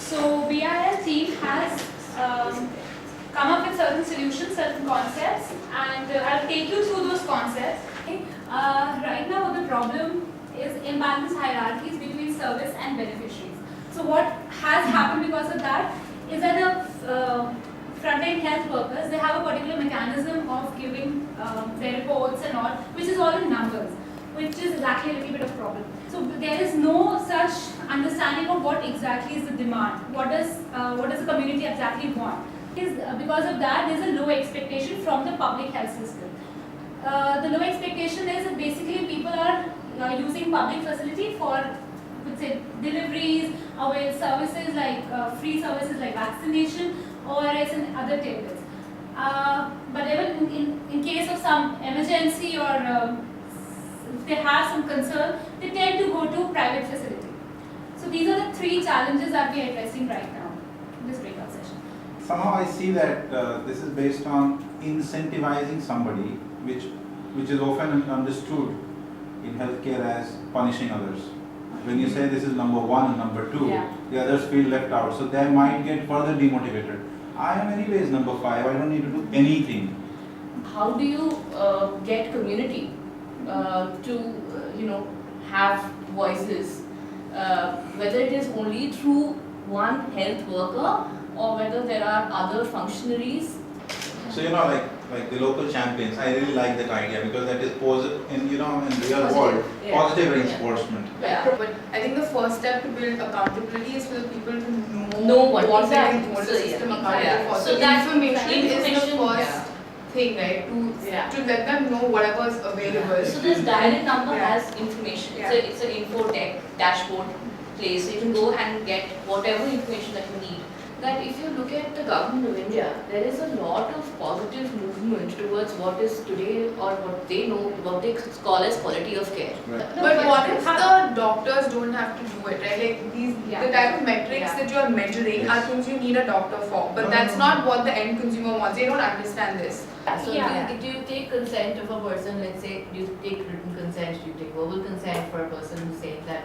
So BIL team has come up with certain solutions, certain concepts, and I'll take you through those concepts. Okay? Right now the problem is imbalanced hierarchies between service and beneficiaries. So what has happened because of that is that the front-end health workers, they have a particular mechanism of giving their reports and all, which is all in numbers, which is exactly a little bit of problem. So there is no such understanding of what exactly is the demand, what does the community exactly want. Because of that, there is a low expectation from the public health system. The low expectation is that basically people are using public facility for, let's say, deliveries, avail services like free services like vaccination, or as in other tables. But even in case of some emergency or if they have some concern, they tend to go to private facility. So these are the three challenges that we are addressing right now in this breakout session. Somehow I see that this is based on incentivizing somebody, which is often understood in healthcare as punishing others. When you say this is number one and number two, the others feel left out. So they might get further demotivated. I am anyways number 5, I don't need to do anything. How do you get community to have voices, whether it is only through one health worker or whether there are other functionaries? So like the local champions, I really like that idea because that is in real world positive reinforcement. Yeah, but I think the first step to build accountability is for the people to know what they exactly. hold the So, system yeah. accountable for. So So that information is the information, first thing, right? To let them know whatever is available. So this direct number Yeah. has information. Yeah. It's an info tech dashboard place. So you can go and get whatever information that you need. That if you look at the government of India, there is a lot of positive movement towards what is today or what they know, what they call as quality of care. Right. But what if the doctors don't have to do it, right? Like the type of metrics that you are measuring are things you need a doctor for. But that's not what the end consumer wants. They don't understand this. So do you take consent of a person, let's say, do you take written consent, do you take verbal consent for a person who's saying that,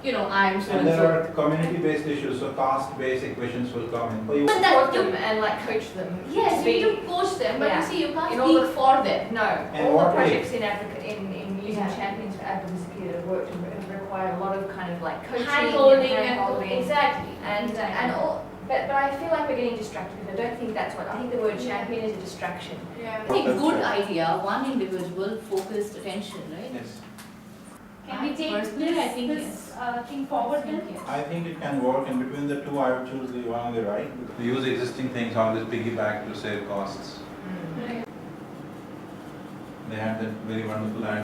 I am so And and there so. are community-based issues, so caste-based equations will come in. But Support them and like coach them. Yes, to you be- need to coach them, but you see, you can't In all speak the- for them. No, And all what the way? projects in Africa in using champions for advocacy that have worked and require a lot of kind of like coaching Hand-holding and and hand-holding. exactly. And all, but I feel like we're getting distracted because I don't think that's what, I think the word champion is a distraction. Yeah. I think good idea, one individual focused attention, right? Yes. Can we take Personally, I think this thing forward then? I think it can work, and between the two, I would choose the one on the right. To use existing things on this piggyback to save costs. Right. They had that very wonderful idea.